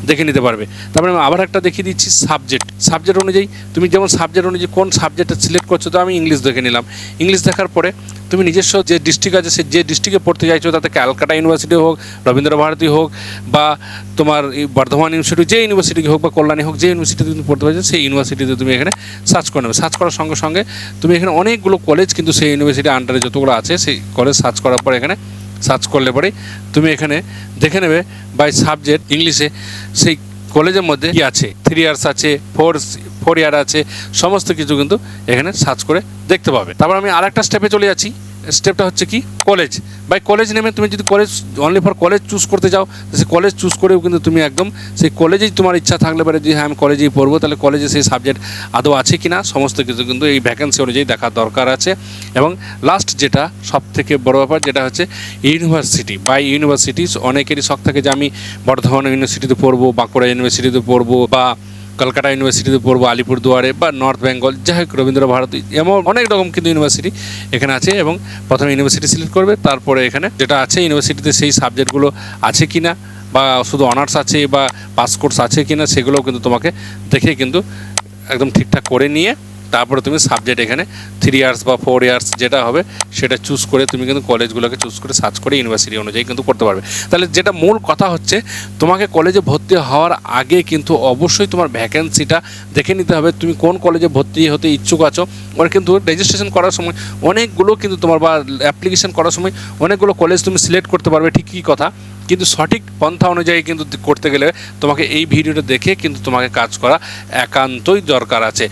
দেখে নিতে পারবে। তারপরে আমি আবার একটা দেখিয়ে দিচ্ছি সাবজেক্ট অনুযায়ী, তুমি যেমন সাবজেক্ট অনুযায়ী কোন সাবজেক্টটা সিলেক্ট করছো, তো আমি ইংলিশ দেখে নিলাম। ইংলিশ দেখার পরে তুমি নিজস্ব যে ডিস্ট্রিক্ট আছে, সে যে ডিস্ট্রিক্টে পড়তে চাইছো, তাতে ক্যালকাটা ইউনিভার্সিটি হোক, রবীন্দ্রভারতী হোক, বা তোমার এই বর্ধমান ইউনিভার্সিটি, যে ইউনিভার্সিটি হোক, বা কল্যাণী হোক, যে ইউনিভার্সিটিতে তুমি পড়তে পারছো সেই ইউনিভার্সিটিতে তুমি এখানে সার্চ করে নেবে। সার্চ করার সঙ্গে সঙ্গে তুমি এখানে অনেকগুলো কলেজ কিন্তু সেই ইউনিভার্সিটির আন্ডারে যতগুলো আছে সেই কলেজ সার্চ করার পরে এখানে সার্চ করলে পরেই তুমি এখানে দেখে নেবে বাই সাবজেক্ট ইংলিশে সেই কলেজের মধ্যে কী আছে, 3 ইয়ার্স আছে, 4 ইয়ার আছে, সমস্ত কিছু কিন্তু এখানে সার্চ করে দেখতে পাবে। তারপর আমি আরেকটা স্টেপে চলে যাচ্ছি। স্টেপটা হচ্ছে কি, কলেজ। বাই কলেজ নেমে তুমি যদি college only for college choose করতে যাও, সেই কলেজ চুজ করেও কিন্তু তুমি একদম সেই কলেজেই তোমার ইচ্ছা থাকলে পারে যে হ্যাঁ আমি কলেজেই পড়বো, তাহলে কলেজে সেই সাবজেক্ট আদৌ আছে কি না সমস্ত কিছু কিন্তু এই ভ্যাকেন্সি অনুযায়ী দেখার দরকার আছে। এবং লাস্ট যেটা সবথেকে বড় ব্যাপার, যেটা হচ্ছে ইউনিভার্সিটি। বাই ইউনিভার্সিটিস অনেকেরই শখ থাকে যে আমি বর্ধমান ইউনিভার্সিটিতে পড়বো, বাঁকুড়া ইউনিভার্সিটিতে পড়বো, বা কলকাতা ইউনিভার্সিটিতে পড়বো, আলিপুরদুয়ারে, বা নর্থ বেঙ্গল, যাই হোক রবীন্দ্রভারতী, এমন অনেক রকম কিন্তু ইউনিভার্সিটি এখানে আছে। এবং প্রথমে ইউনিভার্সিটি সিলেক্ট করবে, তারপরে এখানে যেটা আছে ইউনিভার্সিটিতে সেই সাবজেক্টগুলো আছে কি না, বা শুধু অনার্স আছে বা পাস কোর্স আছে কি না, সেগুলোও কিন্তু তোমাকে দেখে কিন্তু একদম ঠিকঠাক করে নিয়ে তারপরে তুমি সাবজেক্ট এখানে 3 ইয়ার্স বা 4 ইয়ার্স যেটা হবে সেটা চুজ করে তুমি কিন্তু কলেজগুলোকে চুজ করে সার্চ করে ইউনিভার্সিটি অনুযায়ী কিন্তু করতে পারবে। তাহলে যেটা মূল কথা হচ্ছে, তোমাকে কলেজে ভর্তি হওয়ার আগে কিন্তু অবশ্যই তোমার ভ্যাকেন্সিটা দেখে নিতে হবে, তুমি কোন কলেজে ভর্তি হতে ইচ্ছুক আছো। ওর কিন্তু রেজিস্ট্রেশন করার সময় অনেকগুলো কিন্তু তোমার, বা অ্যাপ্লিকেশন করার সময় অনেকগুলো কলেজ তুমি সিলেক্ট করতে পারবে, ঠিকই কথা, কিন্তু সঠিক পন্থা অনুযায়ী কিন্তু করতে গেলে তোমাকে এই ভিডিওটা দেখে কিন্তু তোমাকে কাজ করা একান্তই দরকার আছে।